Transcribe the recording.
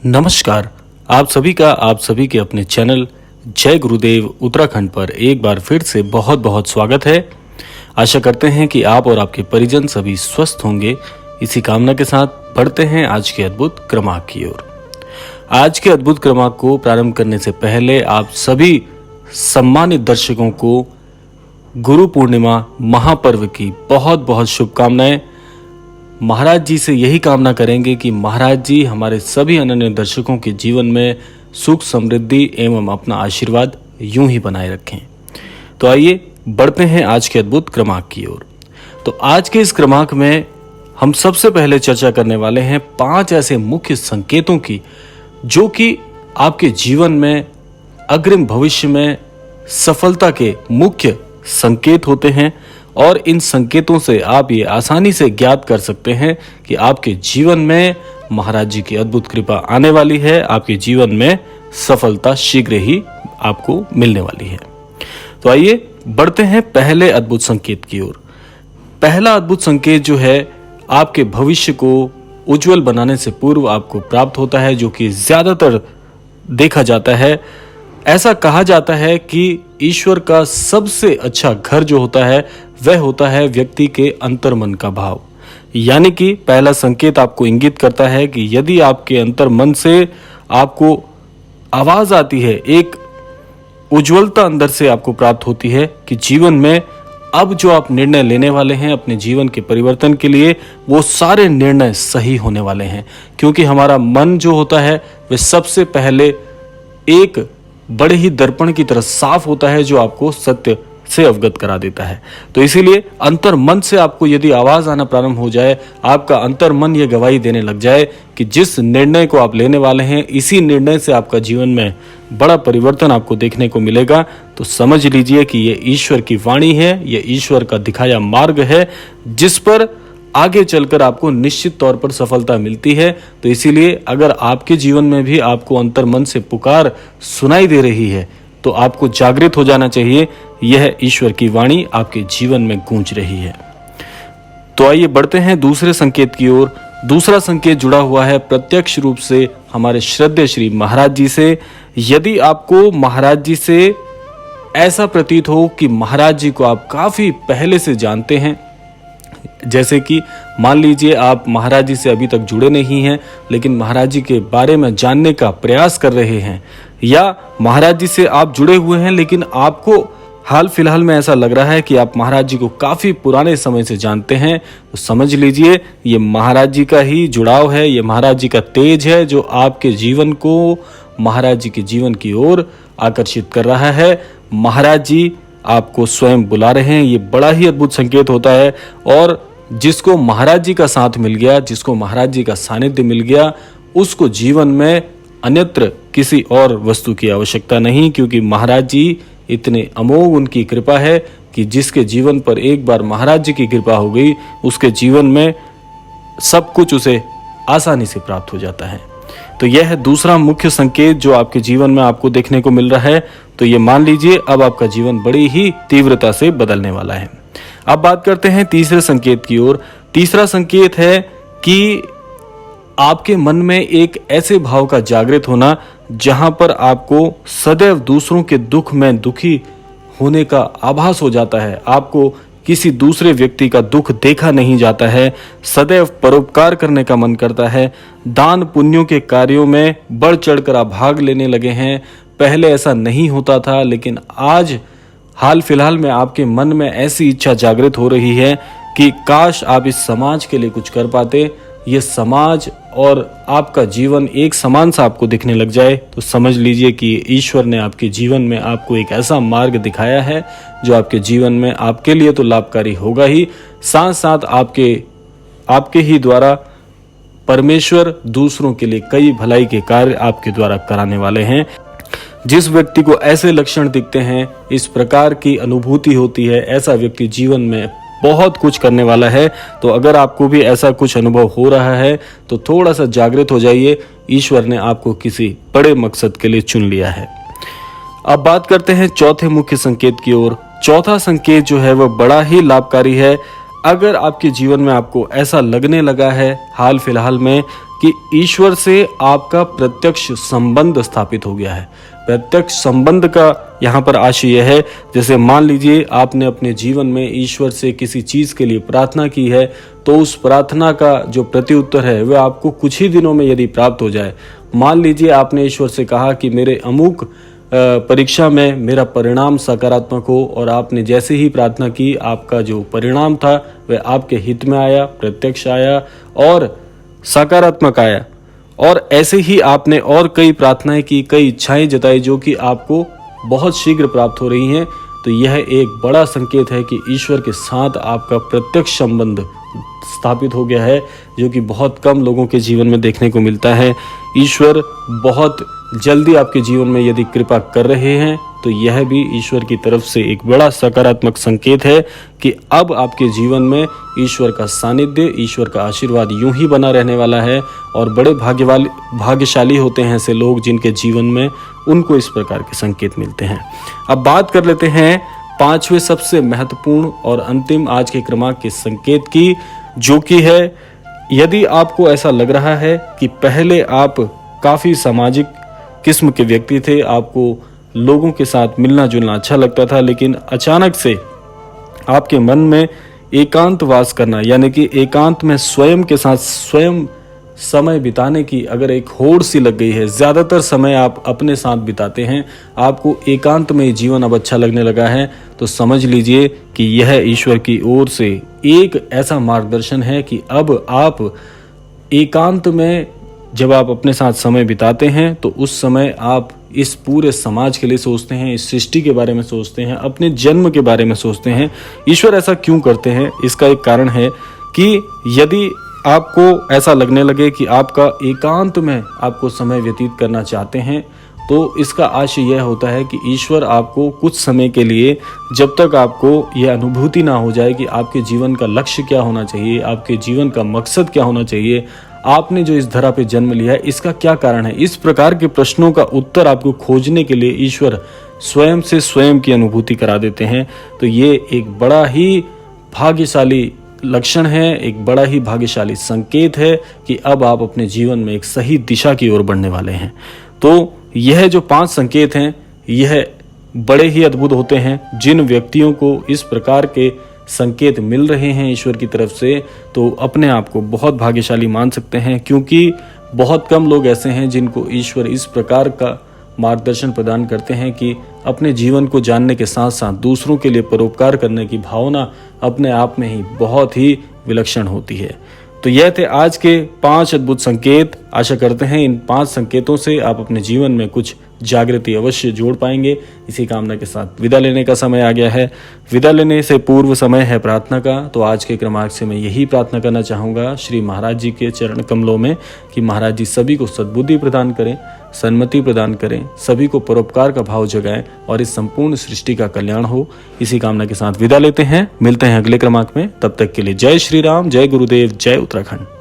नमस्कार। आप सभी के अपने चैनल जय गुरुदेव उत्तराखंड पर एक बार फिर से बहुत बहुत स्वागत है। आशा करते हैं कि आप और आपके परिजन सभी स्वस्थ होंगे। इसी कामना के साथ बढ़ते हैं आज के अद्भुत क्रमांक की ओर। आज के अद्भुत क्रमांक को प्रारंभ करने से पहले आप सभी सम्मानित दर्शकों को गुरु पूर्णिमा महापर्व की बहुत बहुत शुभकामनाएं। महाराज जी से यही कामना करेंगे कि महाराज जी हमारे सभी अनन्य दर्शकों के जीवन में सुख समृद्धि एवं अपना आशीर्वाद यूं ही बनाए रखें। तो आइए बढ़ते हैं आज के अद्भुत क्रमांक की ओर। तो आज के इस क्रमांक में हम सबसे पहले चर्चा करने वाले हैं 5 ऐसे मुख्य संकेतों की जो कि आपके जीवन में अग्रिम भविष्य में सफलता के मुख्य संकेत होते हैं और इन संकेतों से आप ये आसानी से ज्ञात कर सकते हैं कि आपके जीवन में महाराज जी की अद्भुत कृपा आने वाली है। आपके जीवन में सफलता शीघ्र ही आपको मिलने वाली है। तो आइए बढ़ते हैं पहले अद्भुत संकेत की ओर। पहला अद्भुत संकेत जो है आपके भविष्य को उज्जवल बनाने से पूर्व आपको प्राप्त होता है, जो कि ज्यादातर देखा जाता है। ऐसा कहा जाता है कि ईश्वर का सबसे अच्छा घर जो होता है वह होता है व्यक्ति के अंतर्मन का भाव। यानी कि पहला संकेत आपको इंगित करता है कि यदि आपके अंतर्मन से आपको आवाज आती है, एक उज्जवलता अंदर से आपको प्राप्त होती है कि जीवन में अब जो आप निर्णय लेने वाले हैं अपने जीवन के परिवर्तन के लिए, वो सारे निर्णय सही होने वाले हैं। क्योंकि हमारा मन जो होता है वह सबसे पहले एक बड़े ही दर्पण की तरह साफ होता है जो आपको सत्य से अवगत करा देता है। तो इसीलिए अंतर मन से आपको यदि आवाज आना प्रारंभ हो जाए, आपका अंतर मन ये गवाही देने लग जाए कि जिस निर्णय को आप लेने वाले हैं इसी निर्णय से आपका जीवन में बड़ा परिवर्तन आपको देखने को मिलेगा, तो समझ लीजिए कि ये ईश्वर की वाणी है, ये ईश्वर का दिखाया मार्ग है जिस पर आगे चलकर आपको निश्चित तौर पर सफलता मिलती है। तो इसीलिए अगर आपके जीवन में भी आपको अंतर्मन से पुकार सुनाई दे रही है तो आपको जागृत हो जाना चाहिए। यह ईश्वर की वाणी आपके जीवन में गूंज रही है। तो आइए बढ़ते हैं दूसरे संकेत की ओर। दूसरा संकेत जुड़ा हुआ है प्रत्यक्ष रूप से हमारे श्रद्धेय श्री महाराज जी से। यदि आपको महाराज जी से ऐसा प्रतीत हो कि महाराज जी को आप काफी पहले से जानते हैं, जैसे कि मान लीजिए आप महाराज जी से अभी तक जुड़े नहीं हैं लेकिन महाराज जी के बारे में जानने का प्रयास कर रहे हैं, या महाराज जी से आप जुड़े हुए हैं लेकिन आपको हाल फिलहाल में ऐसा लग रहा है कि आप महाराज जी को काफी पुराने समय से जानते हैं, तो समझ लीजिए ये महाराज जी का ही जुड़ाव है, ये महाराज जी का तेज है जो आपके जीवन को महाराज जी के जीवन की ओर आकर्षित कर रहा है। महाराज जी आपको स्वयं बुला रहे हैं, ये बड़ा ही अद्भुत संकेत होता है। और जिसको महाराज जी का साथ मिल गया, जिसको महाराज जी का सानिध्य मिल गया, उसको जीवन में अन्यत्र किसी और वस्तु की आवश्यकता नहीं, क्योंकि महाराज जी इतने अमोघ उनकी कृपा है कि जिसके जीवन पर एक बार महाराज जी की कृपा हो गई उसके जीवन में सब कुछ उसे आसानी से प्राप्त हो जाता है। तो यह है दूसरा मुख्य संकेत जो आपके जीवन में आपको देखने को मिल रहा है। तो ये मान लीजिए अब आपका जीवन बड़ी ही तीव्रता से बदलने वाला है। अब बात करते हैं तीसरे संकेत की ओर। तीसरा संकेत है कि आपके मन में एक ऐसे भाव का जागृत होना जहां पर आपको सदैव दूसरों के दुख में दुखी होने का आभास हो जाता है। आपको किसी दूसरे व्यक्ति का दुख देखा नहीं जाता है, सदैव परोपकार करने का मन करता है, दान पुण्यों के कार्यों में बढ़ चढ़कर आप भाग लेने लगे हैं। पहले ऐसा नहीं होता था लेकिन आज हाल फिलहाल में आपके मन में ऐसी इच्छा जागृत हो रही है कि काश आप इस समाज के लिए कुछ कर पाते, ये समाज और आपका जीवन एक समान सा आपको दिखने लग जाए। तो समझ लीजिए कि ईश्वर ने आपके जीवन में आपको एक ऐसा मार्ग दिखाया है जो आपके जीवन में आपके लिए तो लाभकारी होगा ही, साथ साथ आपके ही द्वारा परमेश्वर दूसरों के लिए कई भलाई के कार्य आपके द्वारा कराने वाले हैं। जिस व्यक्ति को ऐसे लक्षण दिखते हैं, इस प्रकार की अनुभूति होती है, ऐसा व्यक्ति जीवन में बहुत कुछ करने वाला है। तो अगर आपको भी ऐसा कुछ अनुभव हो रहा है तो थोड़ा सा जागृत हो जाइए, ईश्वर ने आपको किसी बड़े मकसद के लिए चुन लिया है। अब बात करते हैं चौथे मुख्य संकेत की ओर। चौथा संकेत जो है वह बड़ा ही लाभकारी है। अगर आपके जीवन में आपको ऐसा लगने लगा है हाल फिलहाल में कि ईश्वर से आपका प्रत्यक्ष संबंध स्थापित हो गया है। प्रत्यक्ष संबंध का यहाँ पर आशय यह है, जैसे मान लीजिए आपने अपने जीवन में ईश्वर से किसी चीज के लिए प्रार्थना की है, तो उस प्रार्थना का जो प्रत्युत्तर है वह आपको कुछ ही दिनों में यदि प्राप्त हो जाए। मान लीजिए आपने ईश्वर से कहा कि मेरे अमुक परीक्षा में मेरा परिणाम सकारात्मक हो, और आपने जैसे ही प्रार्थना की आपका जो परिणाम था वह आपके हित में आया, प्रत्यक्ष आया और सकारात्मक आया। और ऐसे ही आपने और कई प्रार्थनाएं की, कई इच्छाएं जताई जो कि आपको बहुत शीघ्र प्राप्त हो रही हैं, तो यह एक बड़ा संकेत है कि ईश्वर के साथ आपका प्रत्यक्ष संबंध स्थापित हो गया है, जो कि बहुत कम लोगों के जीवन में देखने को मिलता है। ईश्वर बहुत जल्दी आपके जीवन में यदि कृपा कर रहे हैं तो यह भी ईश्वर की तरफ से एक बड़ा सकारात्मक संकेत है कि अब आपके जीवन में ईश्वर का सानिध्य, ईश्वर का आशीर्वाद यूं ही बना रहने वाला है। और बड़े भाग्यशाली होते हैं ऐसे लोग जिनके जीवन में उनको इस प्रकार के संकेत मिलते हैं। अब बात कर लेते हैं पांचवें सबसे महत्वपूर्ण और अंतिम आज के क्रमांक के संकेत की, जो कि है यदि आपको ऐसा लग रहा है कि पहले आप काफी सामाजिक किस्म के व्यक्ति थे, आपको लोगों के साथ मिलना जुलना अच्छा लगता था, लेकिन अचानक से आपके मन में एकांत वास करना, यानी कि एकांत में स्वयं के साथ स्वयं समय बिताने की अगर एक होड़ सी लग गई है, ज्यादातर समय आप अपने साथ बिताते हैं, आपको एकांत में जीवन अब अच्छा लगने लगा है, तो समझ लीजिए कि यह ईश्वर की ओर से एक ऐसा मार्गदर्शन है कि अब आप एकांत में जब आप अपने साथ समय बिताते हैं तो उस समय आप इस पूरे समाज के लिए सोचते हैं, इस सृष्टि के बारे में सोचते हैं, अपने जन्म के बारे में सोचते हैं। ईश्वर ऐसा क्यों करते हैं? इसका एक कारण है कि यदि आपको ऐसा लगने लगे कि आपका एकांत में आपको समय व्यतीत करना चाहते हैं, तो इसका आशय यह होता है कि ईश्वर आपको कुछ समय के लिए, जब तक आपको यह अनुभूति ना हो जाए कि आपके जीवन का लक्ष्य क्या होना चाहिए, आपके जीवन का मकसद क्या होना चाहिए, आपने जो इस धरा पे जन्म लिया है इसका क्या कारण है, इस प्रकार के प्रश्नों का उत्तर आपको खोजने के लिए ईश्वर स्वयं से स्वयं की अनुभूति करा देते हैं। तो ये एक बड़ा ही भाग्यशाली लक्षण है, एक बड़ा ही भाग्यशाली संकेत है कि अब आप अपने जीवन में एक सही दिशा की ओर बढ़ने वाले हैं। तो यह जो 5 संकेत हैं यह बड़े ही अद्भुत होते हैं। जिन व्यक्तियों को इस प्रकार के संकेत मिल रहे हैं ईश्वर की तरफ से, तो अपने आप को बहुत भाग्यशाली मान सकते हैं, क्योंकि बहुत कम लोग ऐसे हैं जिनको ईश्वर इस प्रकार का मार्गदर्शन प्रदान करते हैं कि अपने जीवन को जानने के साथ साथ दूसरों के लिए परोपकार करने की भावना अपने आप में ही बहुत ही विलक्षण होती है। तो यह थे आज के 5 अद्भुत संकेत। आशा करते हैं इन 5 संकेतों से आप अपने जीवन में कुछ जागृति अवश्य जोड़ पाएंगे। इसी कामना के साथ विदा लेने का समय आ गया है। विदा लेने से पूर्व समय है प्रार्थना का। तो आज के क्रमांक से मैं यही प्रार्थना करना चाहूँगा श्री महाराज जी के चरण कमलों में कि महाराज जी सभी को सद्बुद्धि प्रदान करें, सन्मति प्रदान करें, सभी को परोपकार का भाव जगाएं और इस संपूर्ण सृष्टि का कल्याण हो। इसी कामना के साथ विदा लेते हैं। मिलते हैं अगले क्रमांक में। तब तक के लिए जय श्री राम, जय गुरुदेव, जय उत्तराखंड।